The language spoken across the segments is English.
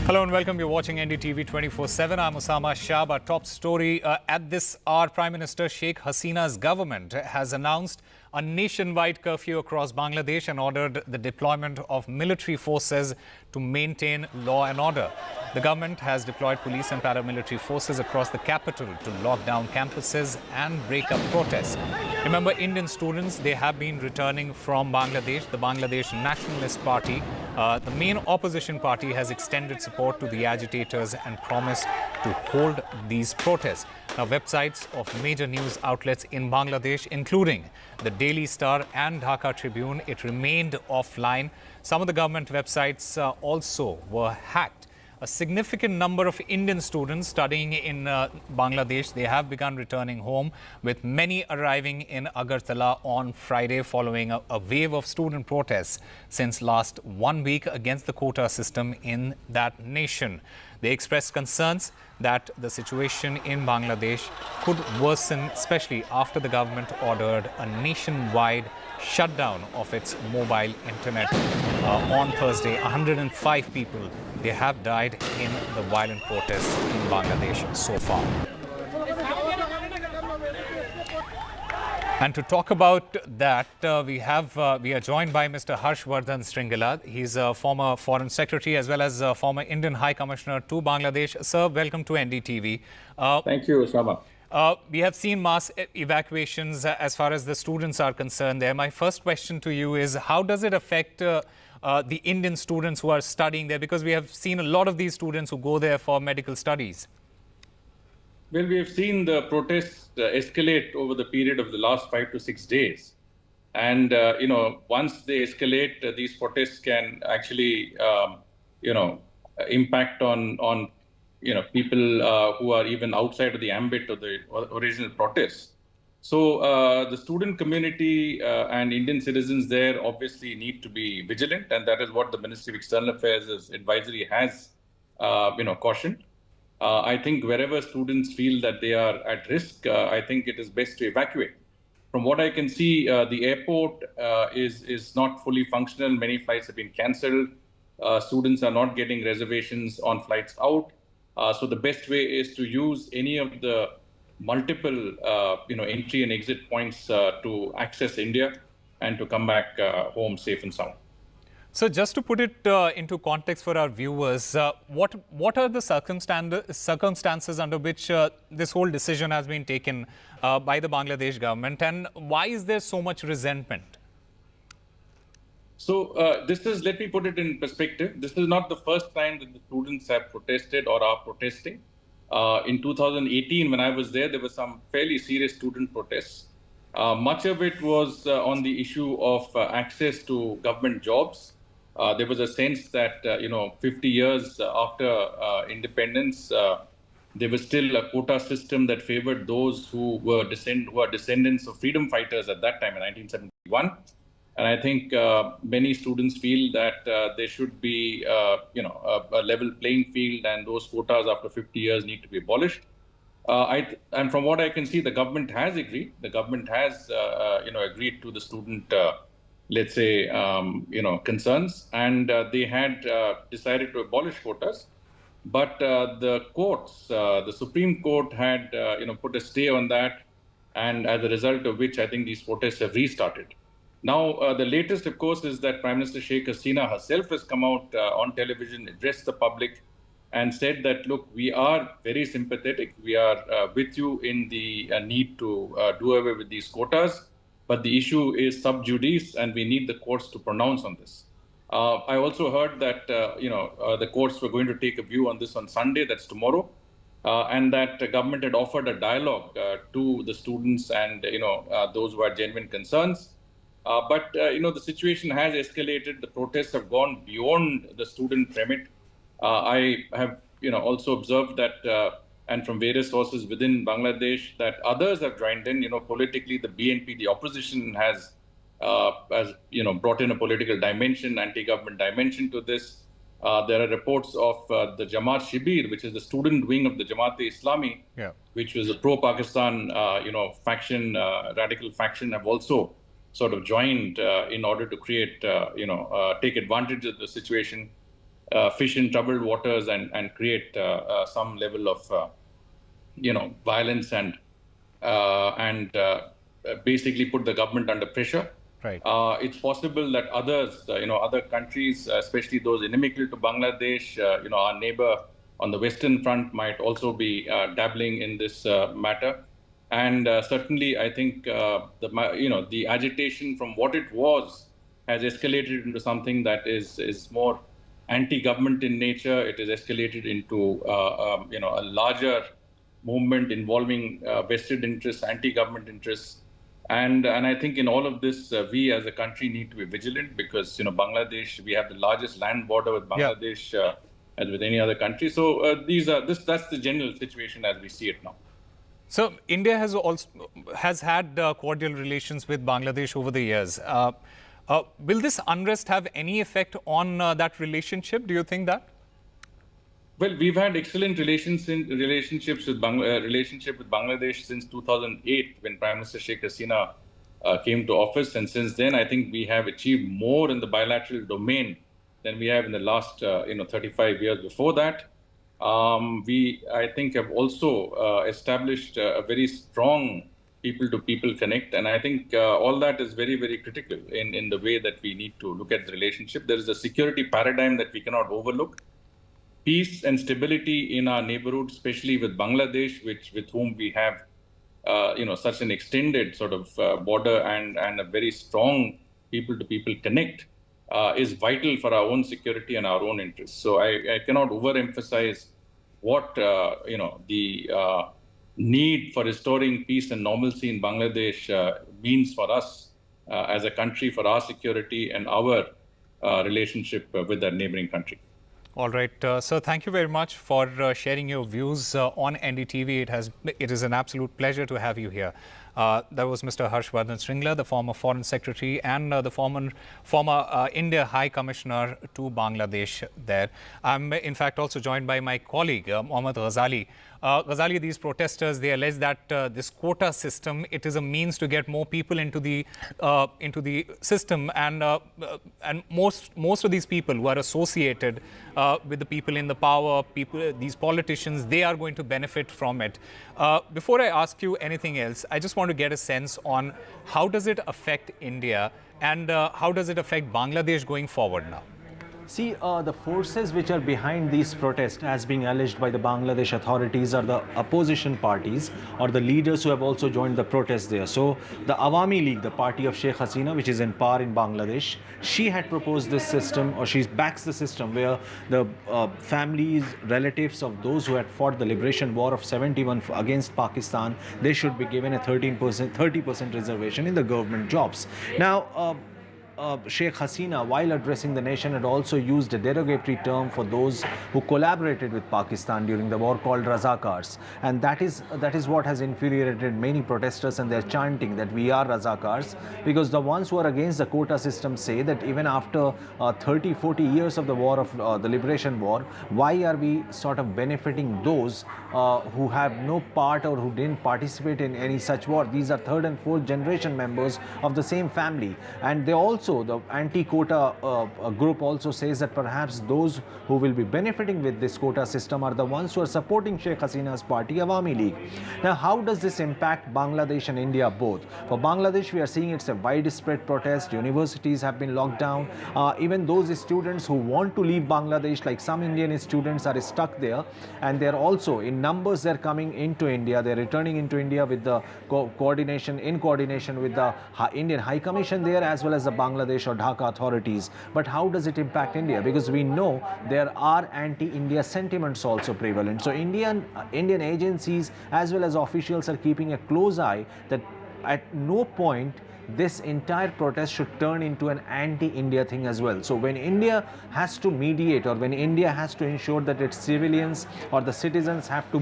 Hello and welcome. You're watching NDTV 24/7. I'm Osama Shah. Our top story at this hour, Prime Minister Sheikh Hasina's government has announced a nationwide curfew across Bangladesh and ordered the deployment of military forces to maintain law and order. The government has deployed police and paramilitary forces across the capital to lock down campuses and break up protests. Remember, Indian students, they have been returning from Bangladesh. The Bangladesh Nationalist Party, the main opposition party, has extended support to the agitators and promised to hold these protests. Now, websites of major news outlets in Bangladesh, including the Delhi-NCR and Dhaka Tribune, it remained offline. Some of the government websites also were hacked. A significant number of Indian students studying in Bangladesh, they have begun returning home, with many arriving in Agartala on Friday following a wave of student protests since last 1 week against the quota system in that nation. They expressed concerns that the situation in Bangladesh could worsen, especially after the government ordered a nationwide shutdown of its mobile internet on Thursday. 105 people, they have died in the violent protests in Bangladesh so far. And to talk about that, we are joined by Mr. Harshvardhan Sringala. He's a former Foreign Secretary as well as a former Indian High Commissioner to Bangladesh. Sir, welcome to NDTV. Thank you, Osama. We have seen mass evacuations as far as the students are concerned there. My first question to you is, how does it affect the Indian students who are studying there? Because we have seen a lot of these students who go there for medical studies. Well, we have seen the protests escalate over the period of the last 5 to 6 days. And, once they escalate, these protests can actually, impact on people who are even outside of the ambit of the original protests. So the student community and Indian citizens there obviously need to be vigilant. And that is what the Ministry of External Affairs advisory has, cautioned. I think wherever students feel that they are at risk, I think it is best to evacuate. From what I can see, the airport is not fully functional. Many flights have been cancelled. Students are not getting reservations on flights out. So the best way is to use any of the multiple, entry and exit points to access India and to come back home safe and sound. So just to put it into context for our viewers, what are the circumstances under which this whole decision has been taken by the Bangladesh government, and why is there so much resentment? So let me put it in perspective. This is not the first time that the students have protested or are protesting. In 2018, when I was there were some fairly serious student protests. Much of it was on the issue of access to government jobs. There was a sense that, 50 years after independence, there was still a quota system that favored those who were descendants of freedom fighters at that time in 1971. And I think many students feel that there should be, a level playing field, and those quotas after 50 years need to be abolished. And from what I can see, the government has agreed. The government has, agreed to the student concerns, and they had decided to abolish quotas. But the courts, the Supreme Court had, put a stay on that, and as a result of which, I think these protests have restarted. Now, the latest, of course, is that Prime Minister Sheikh Hasina herself has come out on television, addressed the public, and said that, look, we are very sympathetic. We are with you in the need to do away with these quotas. But the issue is sub judice, and we need the courts to pronounce on this. I also heard that, the courts were going to take a view on this on Sunday, that's tomorrow, and that the government had offered a dialogue to the students and, those who had genuine concerns. But the situation has escalated. The protests have gone beyond the student remit. I have, also observed that, and from various sources within Bangladesh, that others have joined in. Politically, the BNP, the opposition, has brought in a political dimension, anti-government dimension to this. There are reports of the Jamaat Shibir, which is the student wing of the Jamaat-e-Islami, which was a pro-Pakistan, faction, radical faction, have also sort of joined in order to create, take advantage of the situation. fish in troubled waters and create some level of violence and basically put the government under pressure. Right. It's possible that others, other countries, especially those inimical to Bangladesh, our neighbor on the Western Front might also be dabbling in this matter. And certainly, I think the agitation from what it was has escalated into something that is more anti-government in nature. It is escalated into a larger movement involving vested interests, anti-government interests. And I think in all of this, we as a country need to be vigilant because, Bangladesh, we have the largest land border with Bangladesh as with any other country. So that's the general situation as we see it now. So India has had cordial relations with Bangladesh over the years. Will this unrest have any effect on that relationship? Do you think that? Well, we've had excellent relationship with Bangladesh since 2008, when Prime Minister Sheikh Hasina came to office, and since then, I think we have achieved more in the bilateral domain than we have in the last 35 years before that. I think, have also established a very strong people-to-people connect, and I think all that is very, very critical in the way that we need to look at the relationship. There is a security paradigm that we cannot overlook. Peace and stability in our neighborhood, especially with Bangladesh, with whom we have, such an extended sort of border and a very strong people-to-people connect, is vital for our own security and our own interests. So I cannot overemphasize what the need for restoring peace and normalcy in Bangladesh means for us as a country, for our security and our relationship with our neighboring country. All right, sir, thank you very much for sharing your views on NDTV. It is an absolute pleasure to have you here. That was Mr. Harshvardhan Sringla, the former Foreign Secretary and the former India High Commissioner to Bangladesh there. I'm in fact also joined by my colleague, Mohammad Ghazali. Ghazali, these protesters, they allege that this quota system, it is a means to get more people into the system, and most of these people who are associated with the people in the power, these politicians, they are going to benefit from it. Before I ask you anything else, I just want to get a sense on how does it affect India and how does it affect Bangladesh going forward now? See, the forces which are behind these protests, as being alleged by the Bangladesh authorities, are the opposition parties or the leaders who have also joined the protests there. So the Awami League, the party of Sheikh Hasina, which is in power in Bangladesh, she had proposed this system, or she backs the system where the families, relatives of those who had fought the liberation war of 71 against Pakistan, they should be given a 30% reservation in the government jobs. Now, Sheikh Hasina, while addressing the nation, had also used a derogatory term for those who collaborated with Pakistan during the war, called Razakars, and that is what has infuriated many protesters, and they're chanting that we are Razakars, because the ones who are against the quota system say that even after 30-40 years of the war of the liberation war, why are we sort of benefiting those who have no part or who didn't participate in any such war? These are third and fourth generation members of the same family, and they also, the anti-quota group also says that perhaps those who will be benefiting with this quota system are the ones who are supporting Sheikh Hasina's party, Awami League. Now, how does this impact Bangladesh and India both? For Bangladesh, we are seeing it's a widespread protest. Universities have been locked down. Even those students who want to leave Bangladesh, like some Indian students, are stuck there, and they're also in numbers. They're coming into India. They're returning into India with the coordination with the Indian High Commission there, as well as the Bangladesh or Dhaka authorities. But how does it impact India? Because we know there are anti-India sentiments also prevalent. So Indian agencies as well as officials are keeping a close eye that at no point this entire protest should turn into an anti-India thing as well. So when India has to mediate, or when India has to ensure that its civilians or the citizens have to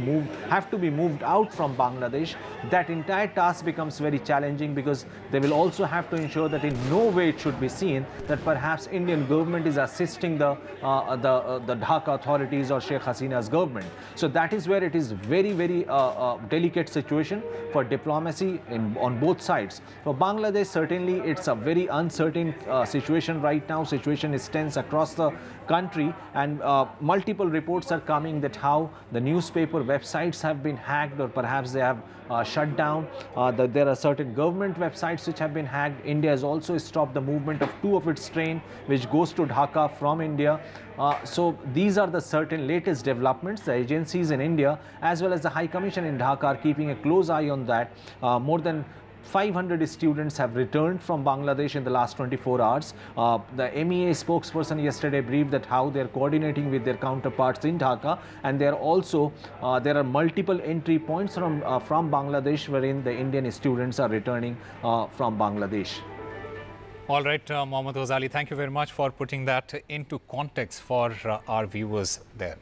be moved out from Bangladesh, that entire task becomes very challenging, because they will also have to ensure that in no way it should be seen that perhaps Indian government is assisting the Dhaka authorities or Sheikh Hasina's government. So that is where it is very, very delicate situation for diplomacy on both sides. For Bangladesh, Bangladesh, certainly it's a very uncertain situation right now. Situation is tense across the country, and multiple reports are coming that how the newspaper websites have been hacked, or perhaps they have shut down. That there are certain government websites which have been hacked. India has also stopped the movement of 2 of its train which goes to Dhaka from India. So these are the certain latest developments. The agencies in India as well as the High Commission in Dhaka are keeping a close eye on that. More than 500 students have returned from Bangladesh in the last 24 hours. The MEA spokesperson yesterday briefed that how they're coordinating with their counterparts in Dhaka, and there are multiple entry points from Bangladesh wherein the Indian students are returning from Bangladesh. All right, Mohammad Ghazali, thank you very much for putting that into context for our viewers there.